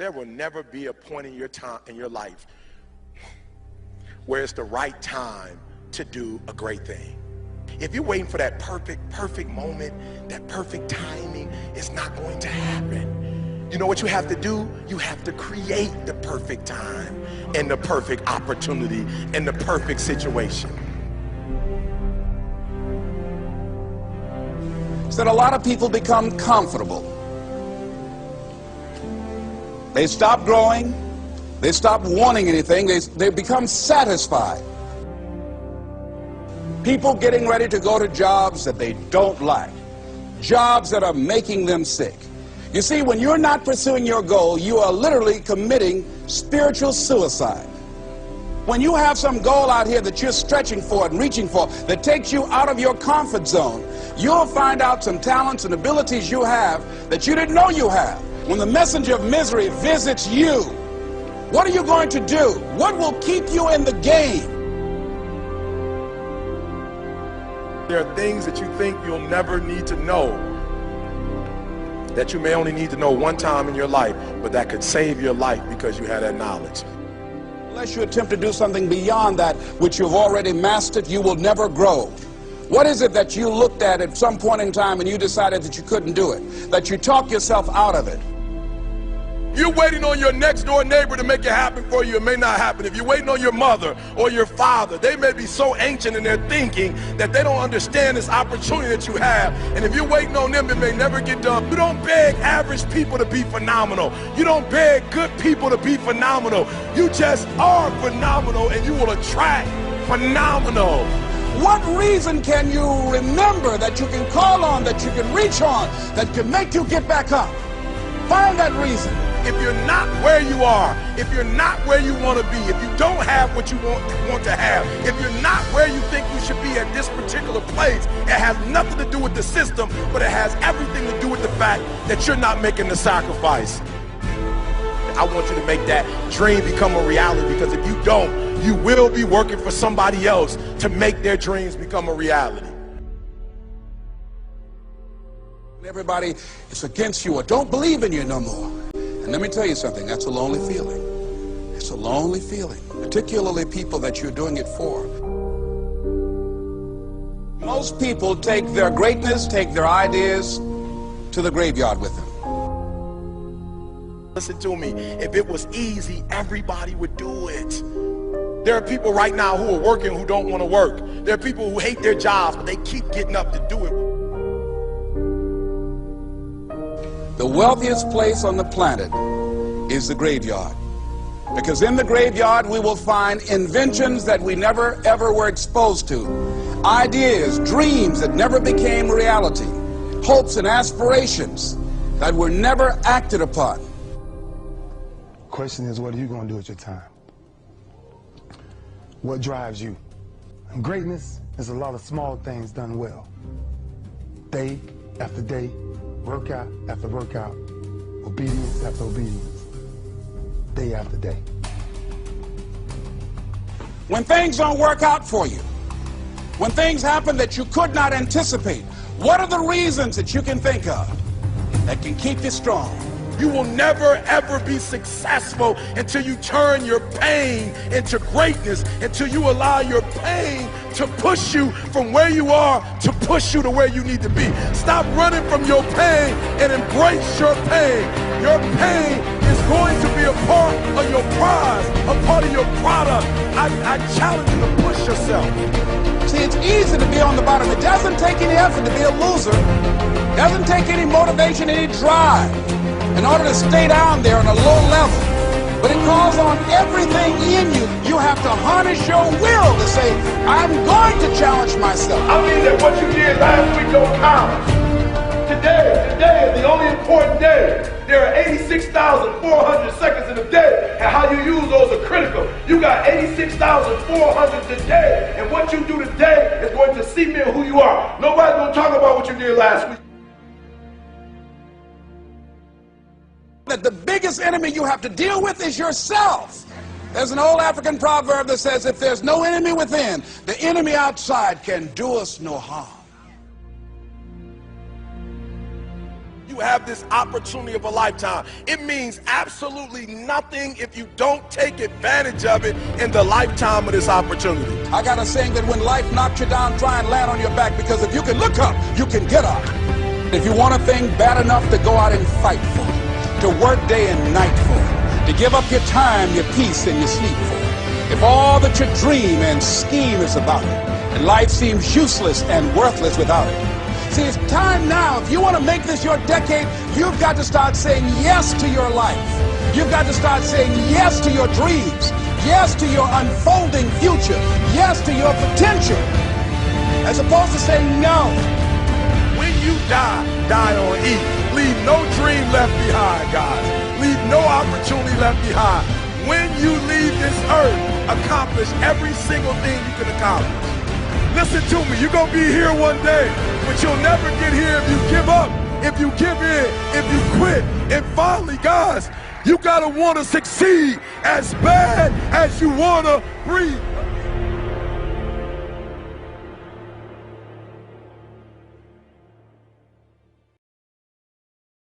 There will never be a point in your life where it's the right time to do a great thing. If you're waiting for that perfect moment, that perfect timing, it's not going to happen. You know what you have to do? You have to create the perfect time and the perfect opportunity and the perfect situation. So that a lot of people become comfortable. They stop growing. They stop wanting anything. They become satisfied. People getting ready to go to jobs that they don't like. Jobs that are making them sick. You see, when you're not pursuing your goal, you are literally committing spiritual suicide. When you have some goal out here that you're stretching for and reaching for that takes you out of your comfort zone, you'll find out some talents and abilities you have that you didn't know you have. When the messenger of misery visits you, what are you going to do? What will keep you in the game? There are things that you think you'll never need to know, that you may only need to know one time in your life, but that could save your life because you had that knowledge. Unless you attempt to do something beyond that which you've already mastered, you will never grow. What is it that you looked at some point in time and you decided that you couldn't do it, that you talked yourself out of it? You're waiting on your next door neighbor to make it happen for you. It may not happen. If you're waiting on your mother or your father, they may be so ancient in their thinking that they don't understand this opportunity that you have. And if you're waiting on them, it may never get done. You don't beg average people to be phenomenal. You don't beg good people to be phenomenal. You just are phenomenal, and you will attract phenomenal. What reason can you remember that you can call on, that you can reach on, that can make you get back up? Find that reason. If you're not where you are, if you're not where you want to be, if you don't have what you want to have, if you're not where you think you should be at this particular place, it has nothing to do with the system, but it has everything to do with the fact that you're not making the sacrifice. I want you to make that dream become a reality, because if you don't, you will be working for somebody else to make their dreams become a reality. Everybody is against you or don't believe in you no more. And let me tell you something, that's a lonely feeling. It's a lonely feeling, particularly people that you're doing it for. Most people take their greatness, take their ideas to the graveyard with them. Listen to me, if it was easy, everybody would do it. There are people right now who are working who don't want to work. There are people who hate their jobs, but they keep getting up to do it. The wealthiest place on the planet is the graveyard. Because in the graveyard we will find inventions that we never ever were exposed to. Ideas, dreams that never became reality. Hopes and aspirations that were never acted upon. Question is, what are you going to do with your time? What drives you? And greatness is a lot of small things done well. Day after day, workout after workout, obedience after obedience, day after day. When things don't work out for you, when things happen that you could not anticipate, what are the reasons that you can think of that can keep you strong? You will never ever be successful until you turn your pain into greatness, until you allow your pain to push you from where you are to push you to where you need to be. Stop running from your pain and embrace your pain. Your pain is going to be a part of your prize, a part of your product. I challenge you to push yourself. See, it's easy to be on the bottom. It doesn't take any effort to be a loser. It doesn't take any motivation, any drive in order to stay down there on a low level. But it calls on everything in you. You have to harness your will to say, I'm going to challenge myself. I mean that what you did last week don't count. Today is the only important day. There are 86,400 seconds in a day, and how you use those are critical. You got 86,400 today, and what you do today is going to cement who you are. Nobody's going to talk about what you did last week. That the biggest enemy you have to deal with is yourself. There's an old African proverb that says, if there's no enemy within, the enemy outside can do us no harm. You have this opportunity of a lifetime. It means absolutely nothing if you don't take advantage of it in the lifetime of this opportunity. I got a saying that when life knocks you down, try and land on your back, because if you can look up, you can get up. If you want a thing bad enough to go out and fight for it, to work day and night for it, to give up your time, your peace, and your sleep for it, if all that you dream and scheme is about it, and life seems useless and worthless without it. See, it's time now. If you want to make this your decade, you've got to start saying yes to your life. You've got to start saying yes to your dreams, yes to your unfolding future, yes to your potential, as opposed to saying no. When you die, die on E. Leave no dream left behind, guys. Leave no opportunity left behind. When you leave this earth, accomplish every single thing you can accomplish. Listen to me, you're going to be here one day, but you'll never get here if you give up, if you give in, if you quit. And finally, guys, you got to want to succeed as bad as you want to breathe.